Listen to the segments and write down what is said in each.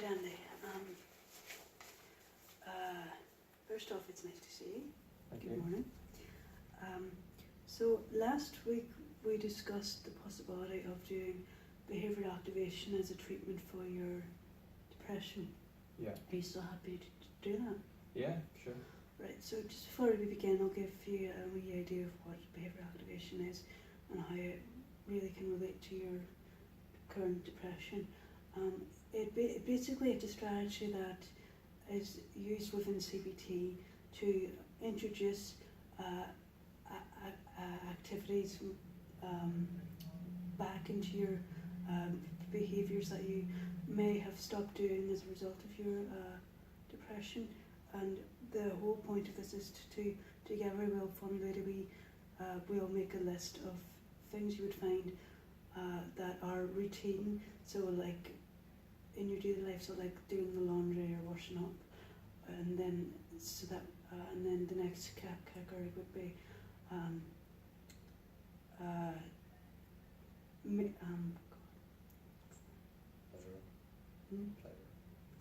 Right, Andy. First off, it's nice to see you. Thank Good you. morning. So last week we discussed the possibility of doing behavioural activation as a treatment for your depression. Yeah. Are you still happy to do that? Yeah, sure. Right, so just before we begin, I'll give you a wee idea of what behavioural activation is and how it really can relate to your current depression. Basically it's a strategy that is used within CBT to introduce activities back into your behaviours that you may have stopped doing as a result of your depression. And the whole point of this is to together we'll formulate we'll make a list of things you would find that are routine, so like in your daily life, so like doing the laundry or washing up, and then and then the next category would be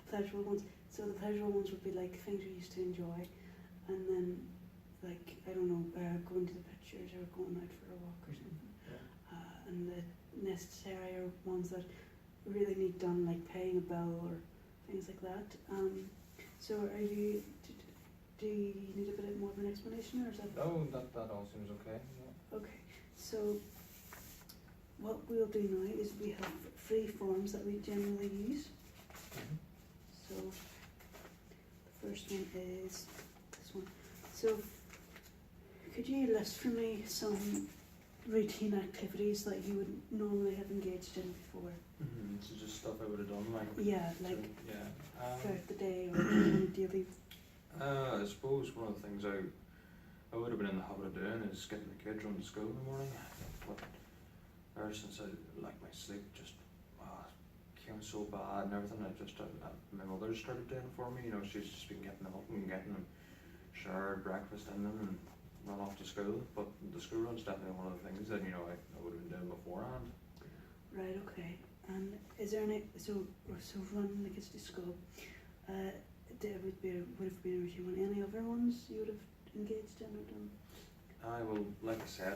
pleasurable ones. So the pleasurable ones would be like things you used to enjoy, and then like I don't know, going to the pictures or going out for a walk or something. Yeah. And the necessary are ones that really need done, like paying a bill or things like that. So are you? Do you need a bit more of an explanation, or is that? Oh, that all seems okay. Yeah. Okay. So what we'll do now is we have three forms that we generally use. Mm-hmm. So the first one is this one. So could you list for me some routine activities that you would normally have engaged in before? Mm-hmm. So just stuff I would have done, like. Yeah, like Yeah. throughout the day or on a daily. I suppose one of the things I would have been in the habit of doing is getting the kids run to school in the morning. But ever since my sleep just came so bad and everything, my mother started doing it for me. You know, she's just been getting them up and getting them showered, breakfast in them, and run off to school. But the school run's definitely one of the things that I would have been doing beforehand. Right. Okay. And is there any so running the kids to school? Would have been a routine one. Any other ones you would have engaged in or done? Well, like I said,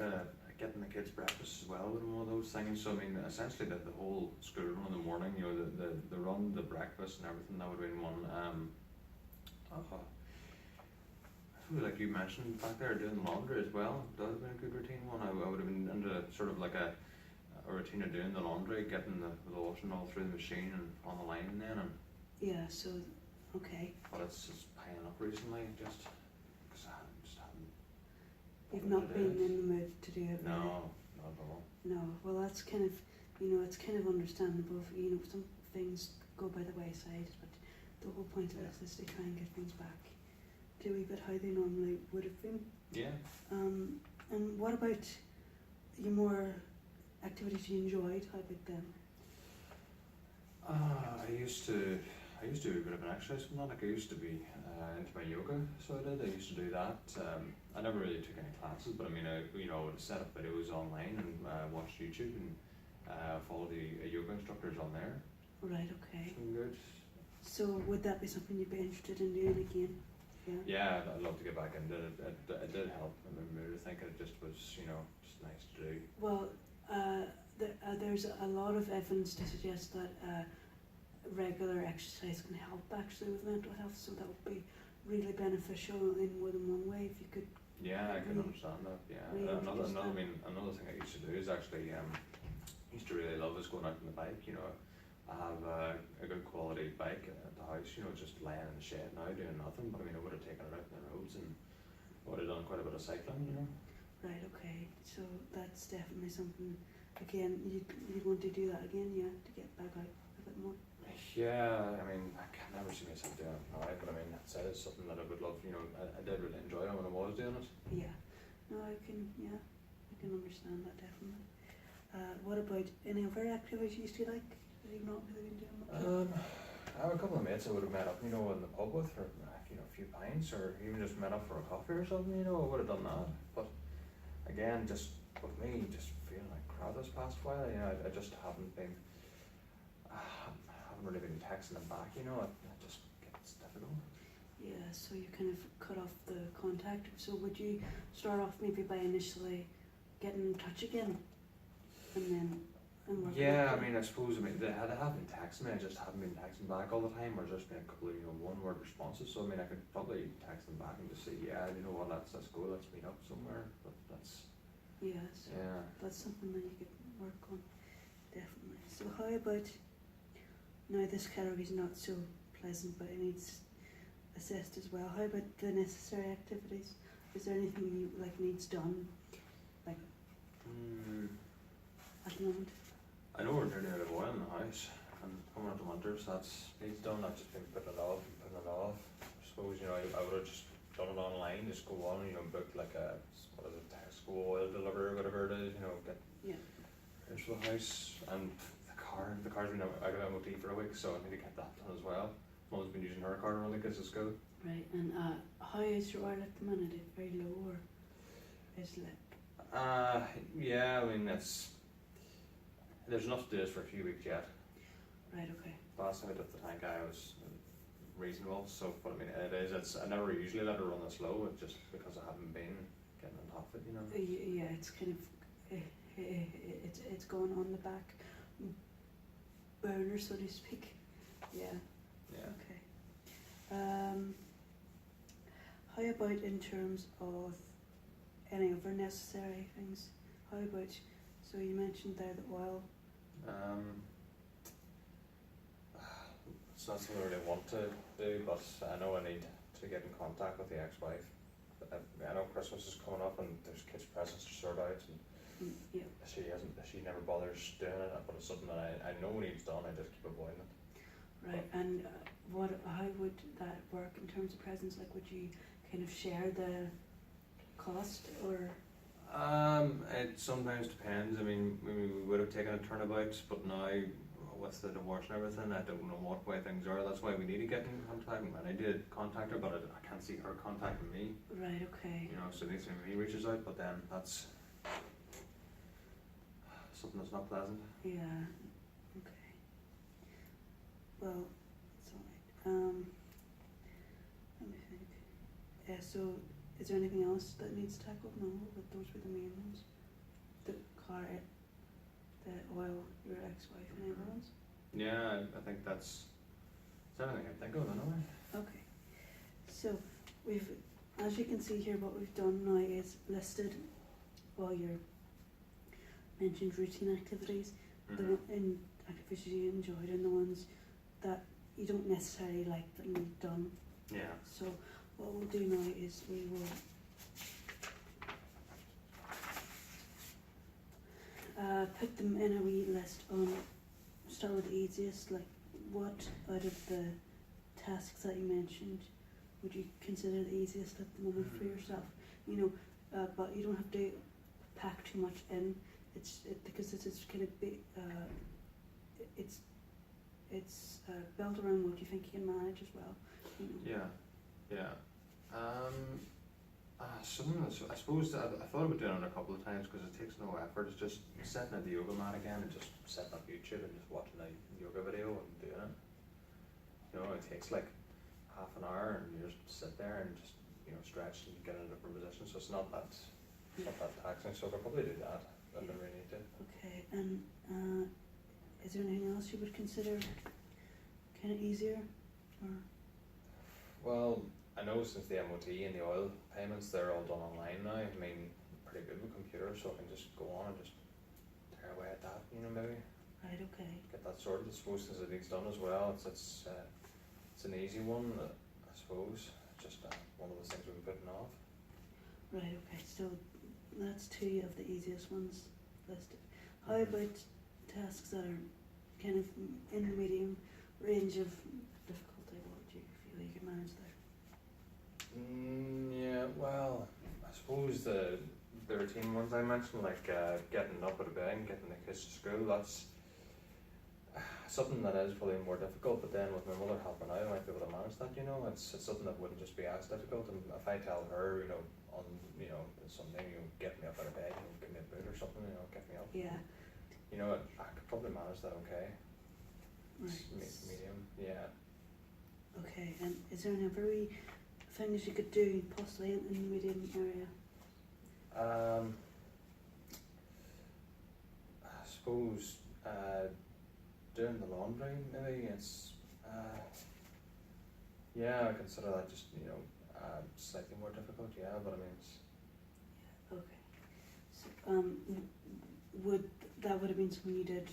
getting the kids breakfast as well would be one of those things. So I mean, essentially the whole school run in the morning, you know, the run, the breakfast and everything, that would have been one. Like you mentioned back there, doing laundry as well, that would have been a good routine one. I would have been into sort of like a routine of doing the laundry, getting the washing all through the machine and on the line then. And yeah. So okay. but it's just piling up recently, just because I just haven't. You've not been in the mood to do it. No, really? not at all. No. Well, that's kind of it's kind of understandable. Some things go by the wayside, but the whole point of this is to try and get things back to a wee bit how they normally would have been. Yeah. And what about your more activities you enjoyed? How about them? I used to do a bit of an exercise from that. Like I used to be into my yoga, so I used to do that. I never really took any classes, but I mean, I would set up videos online and watch YouTube and follow the yoga instructors on there. Right. Okay. It's been good. So would that be something you'd be interested in doing again? Yeah. Yeah, I'd love to get back into it. It did help in my mood. I think it just was, just nice to do. Well, there's a lot of evidence to suggest that regular exercise can help actually with mental health, so that would be really beneficial in more than one way if you could. Yeah, I can understand that. Yeah, another thing I used to do is actually used to really love is going out on the bike. I have a good quality bike at the house. Just laying in the shed now doing nothing. But I mean, I would have taken it out on the roads and would have done quite a bit of cycling. Right. Okay. So that's definitely something. Again, you'd want to do that again, yeah, to get back out a bit more. Yeah, I mean, I can never see myself doing it now, but I mean, it's something that I would love. I did really enjoy it when I was doing it. Yeah. No, I can understand that definitely. What about any other activities you used to like that you've not really been doing much? I have a couple of mates I would have met up, in the pub with for a few pints, or even just met up for a coffee or something. I would have done that. But again, just with me, just feeling like crap this past while, I just haven't been haven't really been texting them back, you know, it just gets difficult. Yeah, so you kind of cut off the contact. So would you start off maybe by initially getting in touch again, and then working Yeah, up I to- mean, I suppose, I mean, they have been texting me, I just haven't been texting back all the time, or just been a couple of, you know, one-word responses, so I mean, I could probably text them back and just say, yeah, you know what, let's go, let's meet up somewhere, but that's, Yes, yeah. that's something that you could work on, definitely. So how about, now this category is not so pleasant, but it needs assessed as well. How about the necessary activities? Is there anything you like needs done Mm, at the moment? I know we're nearly out of oil in the house, and coming up to winter, so that's needs done, I've just been putting it off and putting it off. I suppose, you know, I would have just done it online, just go on, you know, book like a, what is it, Tesco oil delivery or whatever it is, you know, get Yeah. into the house, and the car's been out of MOT for a week, so I need to get that done as well. Mum's been using her car to run the kids to school. Right, and how is your oil at the minute? Is it very low or is it? Yeah, I mean, there's enough to do this for a few weeks yet. Right, okay. Last time I did the tank, I was reasonable, so, but I mean, I never usually let it run this low, it's just because I haven't been getting on top of it, you know. Yeah, it's kind of, it's going on the back burner, so to speak. Yeah, Yeah. okay. How about in terms of any other necessary things? How about, so you mentioned there the oil. It's not something I really want to do, but I know I need to get in contact with the ex-wife. I know Christmas is coming up and there's kids' presents to sort out, and Yeah, she never bothers doing it, but it's something that I know needs done, I just keep avoiding it. right, and how would that work in terms of presents? Like, would you kind of share the cost, or? It sometimes depends. I mean, we would have taken a turnabout, but now with the divorce and everything, I don't know what way things are. That's why we need to get in contact. And I did contact her, but I can't see her contacting me. Right, okay. You know, so anytime he reaches out, but then that's something that's not pleasant. Yeah, okay. Well, it's alright. Let me think. Yeah, so is there anything else that needs tackled? No, but those were the main ones. The car, the oil, your ex-wife, and everyone else? Yeah, I think that's everything I think of anyway. Okay. So we've, as you can see here, what we've done now is listed all your mentioned routine activities, the in activities you enjoyed and the ones that you don't necessarily like that need done. Yeah. So what we'll do now is we will put them in a wee list on, start with the easiest, like what out of the tasks that you mentioned would you consider the easiest at the moment for yourself? You know, but you don't have to pack too much in. Because this is kind of big, it's built around what you think you can manage as well. You know. Yeah. Something that's, I suppose I thought about doing it a couple of times because it takes no effort. It's just setting up the yoga mat again and just setting up YouTube and just watching a yoga video and doing it. You know, it takes like half an hour and you just sit there and just, you know, stretch and get in a different position. So it's not that taxing. So I could probably do that. I don't really need to. Okay, and is there anything else you would consider kind of easier, or? Well, I know since the MOT and the oil payments, they're all done online now. I mean, pretty good with computers, so I can just go on and just tear away at that, you know, maybe Right, okay. get that sorted. I suppose since it needs done as well, it's an easy one, I suppose. Just one of the things we've been putting off. Right, okay, so that's two of the easiest ones listed. How about tasks that are kind of in the medium range of difficulty? What would you feel you could manage there? Yeah, well, I suppose the routine ones I mentioned, like getting up out of bed and getting the kids to school, that's something that is probably more difficult, but then with my mother helping out, I might be able to manage that, you know. It's something that wouldn't just be as difficult, and if I tell her, you know, on, you know, something, you know, get me up out of bed, you know, give me a boot or something, you know, get me up. Yeah. You know, I could probably manage that okay. medium. Yeah. Okay, and is there any other things you could do possibly in the medium area? I suppose doing the laundry maybe it's yeah, I consider that just slightly more difficult. Yeah, but I mean it's Okay. So, would have been something you did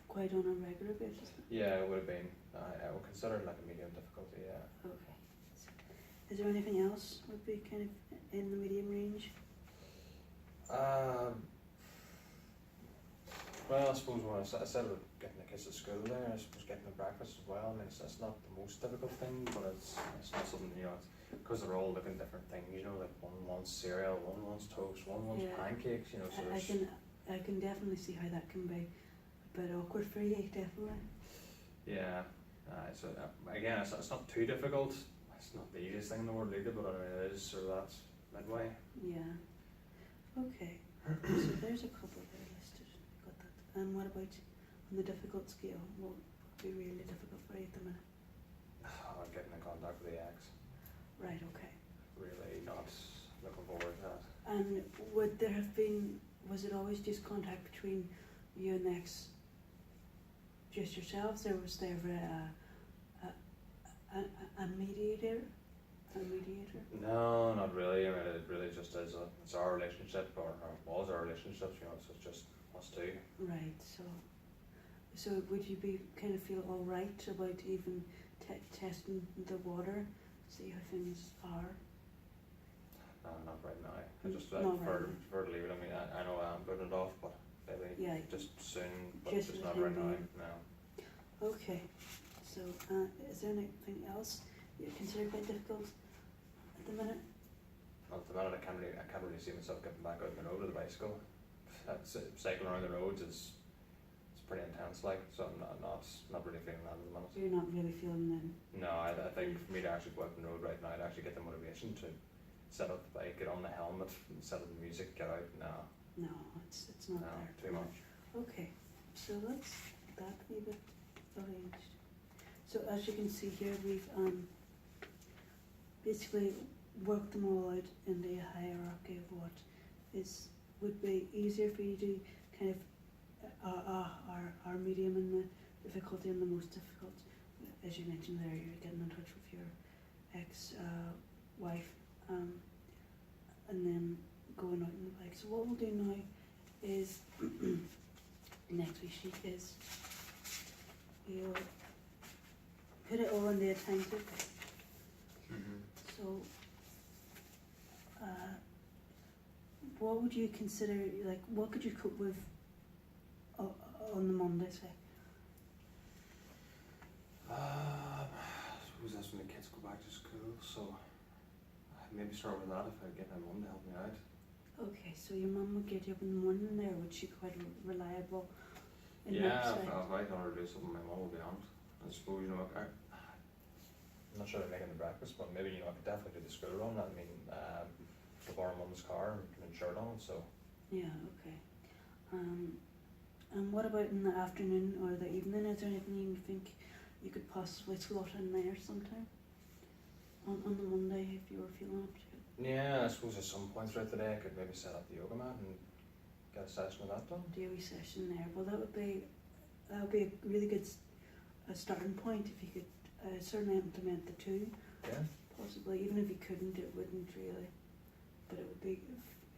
quite on a regular basis? yeah, it would have been. I would consider it like a medium difficulty. Yeah. Okay. So, is there anything else would be kind of in the medium range? Well, I suppose when I said about getting the kids to school there, I suppose getting the breakfast as well. I mean, it's not the most difficult thing, but it's not something, because they're all looking different things, like one wants cereal, one wants toast, one wants Yeah. pancakes, so I can definitely see how that can be a bit awkward for you, definitely. yeah. So again, it's not too difficult. It's not the easiest thing in the world either, but I mean, it is sort of that midway. Yeah. Okay. So there's a couple there listed. Got that. And what about on the difficult scale? What would be really difficult for you at the minute? Getting in contact with the ex. Right. Okay. Really not looking forward to that. And was it always just contact between you and the ex, just yourselves, or was there a mediator? A mediator? No, not really. I mean, it really just is it's our relationship, or was our relationship. So it's just us two. Right. So would you be kind of feel all right about even testing the water, see how things are? No, not right now. I just Not right prefer to leave it. I mean, I know I'm putting it off, but maybe Yeah. just soon, but Just just for the not right time now. being. No. Okay. So is there anything else you consider quite difficult at the minute? Well, at the minute, I can't really see myself getting back out on the road with a bicycle. Cycling around the roads is it's pretty intense, like, so I'm not really feeling that at the minute. You're not really feeling them. No, I think for me to actually go out on the road right now, I'd actually get the motivation to set up the bike, get on the helmet, set up the music, get out. No, It's not no, there. too much. Okay, so let's that wee bit arranged. So as you can see here, we've basically worked them all out in the hierarchy of what would be easier for you to kind of our medium and the difficulty and the most difficult. As you mentioned there, you're getting in touch with your ex-wife, and then going out on the bike. So what we'll do now is next week sheet is you'll put it all in the attentive. So what would you consider, like, what could you cope with on the Monday, say? I suppose that's when the kids go back to school, so maybe start with that if I get my mum to help me out. Okay, so your mum would get you up in the morning there, would she quite reliable? In Yeah, that if side? I tell her to do something, my mum will be on it. I suppose, I'm not sure I'm making the breakfast, but maybe, I could definitely do the school run. I mean, to borrow mum's car and insure it on, so. Yeah, okay. And what about in the afternoon or the evening? Is there anything you think you could possibly slot in there sometime? On the Monday, if you were feeling up to it? Yeah, I suppose at some point throughout the day I could maybe set up the yoga mat and get a session of that done. Do a wee session there. Well, that would be a really good starting point if you could certainly implement the two. Yeah. Possibly, even if you couldn't, it wouldn't really. But it would be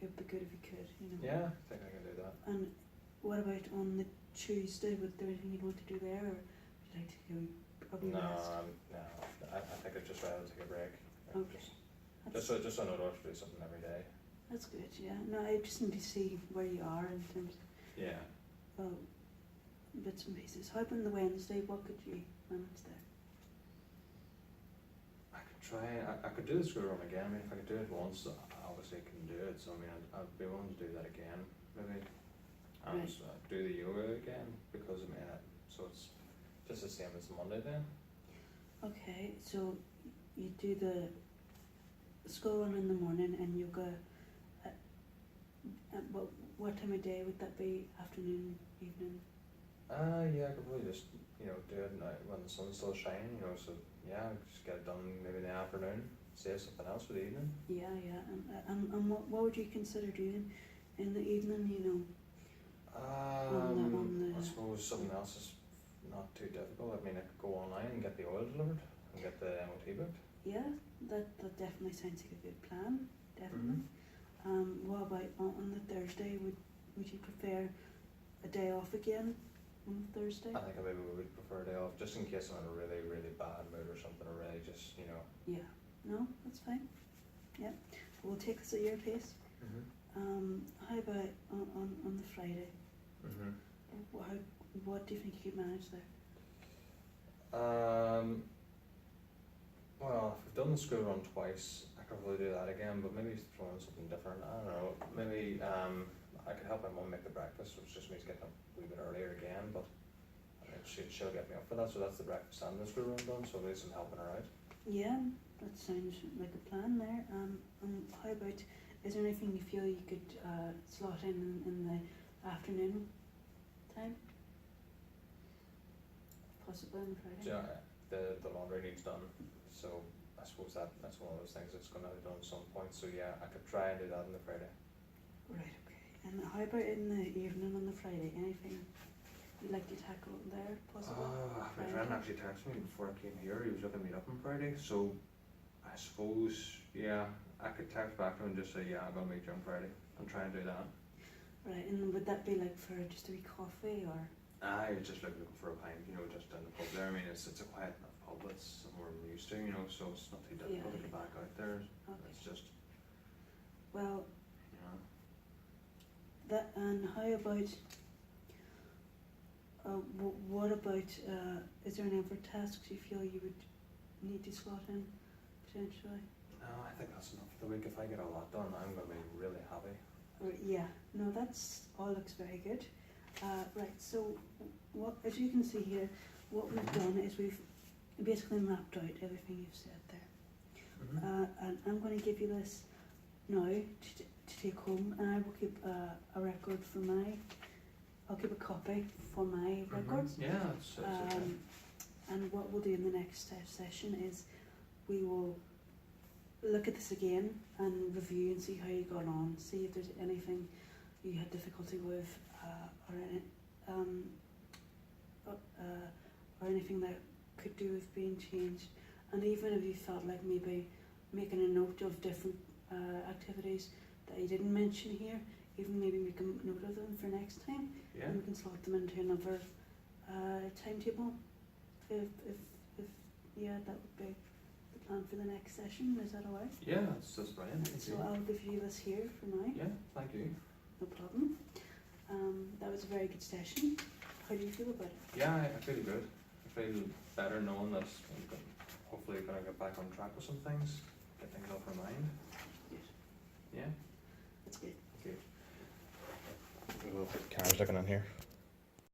good if you could, Yeah, I think I can do that. And what about on the Tuesday? Would there anything you'd want to do there, or would you like to go probably No, rest? no. I think I'd just rather take a break. Okay. Just so I know to do something every day. That's good, yeah. No, I just need to see where you are in terms Yeah. of bits and pieces. How about on the Wednesday? What could you manage there? I could try. I could do the school run again. I mean, if I could do it once, obviously I can do it. So I mean, I'd be willing to do that again, maybe. And Right. do the yoga again because I mean, so it's just the same as Monday then. Okay, so you do the school run in the morning and yoga. What time of day would that be? Afternoon, evening? Yeah, I could probably just, you know, do it now when the sun's still shining, you know, so yeah, just get it done maybe in the afternoon, save something else for the evening. Yeah, yeah. And what would you consider doing in the evening? You know, on I the suppose something else is not too difficult. I mean, I could go online and get the oil delivered and get the MOT booked. yeah, that definitely sounds like a good plan. Definitely. What about on the Thursday? Would you prefer a day off again on Thursday? I think I maybe would prefer a day off, just in case I'm in a really, really bad mood or something, or really just, you know. Yeah. No, that's fine. Yeah. We'll take this at your pace. How about on the Friday? What do you think you could manage there? Well, if we've done the school run twice, I could probably do that again, but maybe throw in something different. I don't know. Maybe I could help my mum make the breakfast, which just means getting up a wee bit earlier again, but I mean, she'll get me up for that. So that's the breakfast and the school run done, so at least I'm helping her out. Yeah, that sounds like a plan there. How about, is there anything you feel you could slot in the afternoon time? Possibly on Friday? Yeah, the laundry needs done, so I suppose that's one of those things that's going to be done at some point. So yeah, I could try and do that on the Friday. Right, okay. And how about in the evening on the Friday? Anything you'd like to tackle there, possibly? My Friday? friend actually texted me before I came here. He was looking to meet up on Friday, so I suppose yeah, I could text back to him and just say yeah, I'm gonna meet you on Friday and try and do that. Right, and would that be like for just a wee coffee or? I was just looking for a pint, you know, just in the pub there. I mean, it's a quiet enough pub. It's somewhere I'm used to, you know, so it's not too difficult to get back out there. Okay. It's just, Well, you know. that, and how about, what about, is there any other tasks you feel you would need to slot in potentially? No, I think that's enough for the week. If I get all that done, I'm gonna be really happy. Or, yeah, no, that's, all looks very good. Right, so what, as you can see here, what we've done is we've basically mapped out everything you've said there. And I'm going to give you this now to take home, and I will keep a record for I'll keep a copy for my records. Yeah, it's okay. And what we'll do in the next session is we will look at this again and review and see how you got on, see if there's anything you had difficulty with, or anything that could do with being changed. And even if you felt like maybe making a note of different activities that you didn't mention here, even maybe make a note of them for next time, Yeah. and we can slot them into another timetable. If yeah, that would be the plan for the next session. Is that alright? Yeah, that's brilliant. Thank So you. I'll give you this here for now. Yeah, thank you. No problem. That was a very good session. How do you feel about it? Yeah, I feel good. I feel better knowing that I'm hopefully going to get back on track with some things, get things off my mind. Good. Yeah. That's good. Good. Car's looking in here.